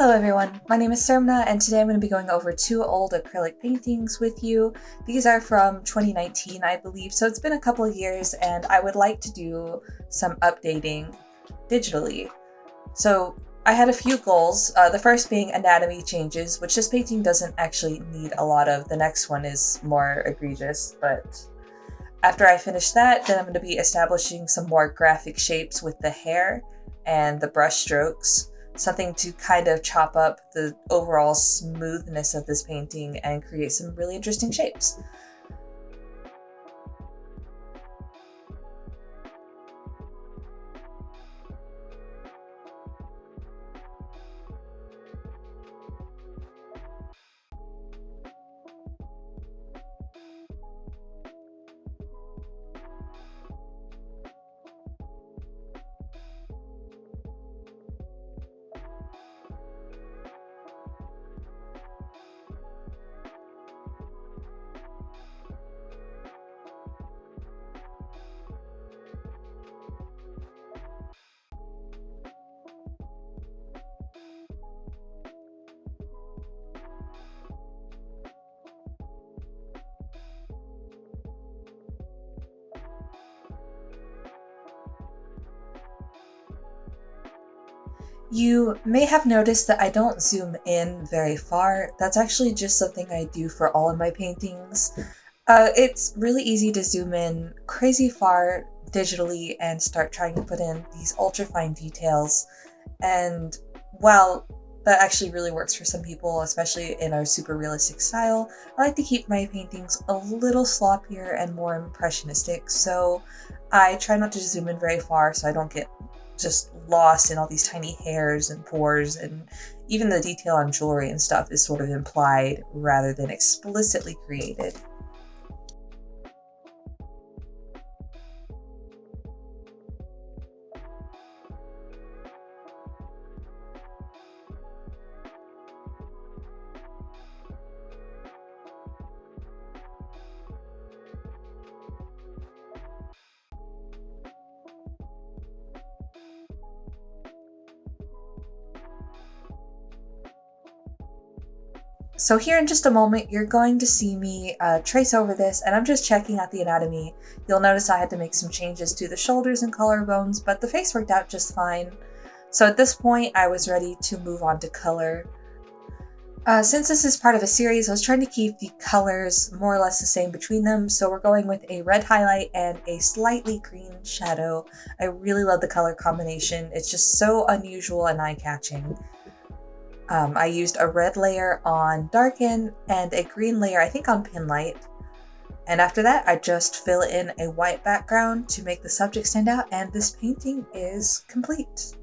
Hello everyone, my name is Sermna and today I'm going to be going over two old acrylic paintings with you. These are from 2019 I believe, so it's been a couple of years and I would like to do some updating digitally. So I had a few goals, the first being anatomy changes, which this painting doesn't actually need a lot of. The next one is more egregious, but after I finish that, then I'm going to be establishing some more graphic shapes with the hair and the brush strokes. Something to kind of chop up the overall smoothness of this painting and create some really interesting shapes. You may have noticed that I don't zoom in very far. That's actually just something I do for all of my paintings. It's really easy to zoom in crazy far digitally and start trying to put in these ultra fine details. And while that actually really works for some people, especially in our super realistic style, I like to keep my paintings a little sloppier and more impressionistic. So I try not to zoom in very far so I don't get just lost in all these tiny hairs and pores, and even the detail on jewelry and stuff is sort of implied rather than explicitly created. So here in just a moment, you're going to see me trace over this, and I'm just checking out the anatomy. You'll notice I had to make some changes to the shoulders and collarbones, but the face worked out just fine. So at this point, I was ready to move on to color. Since this is part of a series, I was trying to keep the colors more or less the same between them, so we're going with a red highlight and a slightly green shadow. I really love the color combination. It's just so unusual and eye-catching. I used a red layer on darken and a green layer, I think, on pin light. And after that, I just fill in a white background to make the subject stand out, and this painting is complete.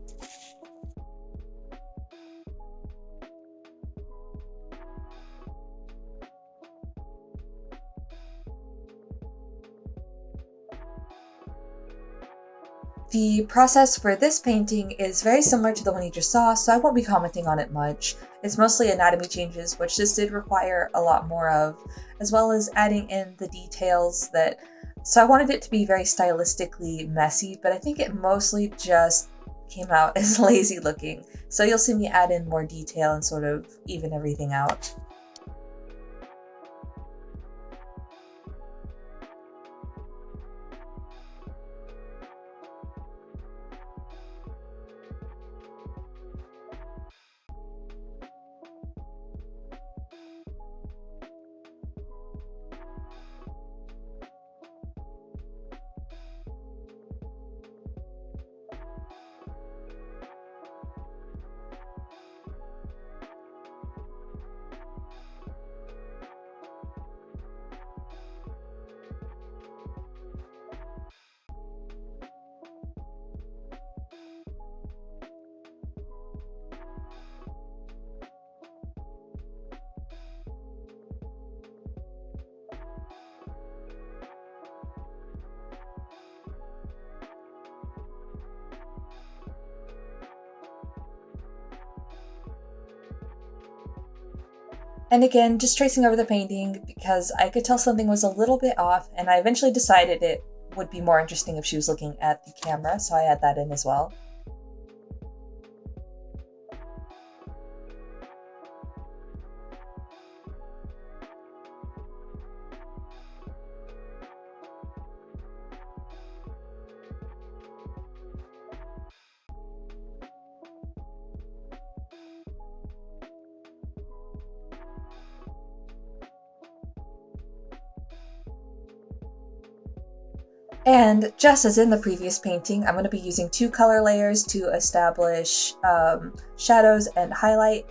The process for this painting is very similar to the one you just saw, so I won't be commenting on it much. It's mostly anatomy changes, which this did require a lot more of, as well as adding in the details that... So I wanted it to be very stylistically messy, but I think it mostly just came out as lazy looking. So you'll see me add in more detail and sort of even everything out. And again, just tracing over the painting because I could tell something was a little bit off, and I eventually decided it would be more interesting if she was looking at the camera, so I add that in as well. And just as in the previous painting, I'm going to be using 2 color layers to establish shadows and highlight.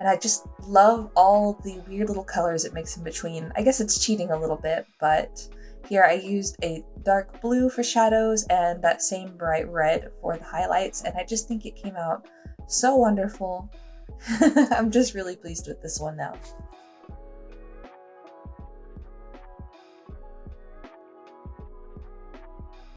And I just love all the weird little colors it makes in between. I guess it's cheating a little bit, but here I used a dark blue for shadows and that same bright red for the highlights. And I just think it came out so wonderful. I'm just really pleased with this one now.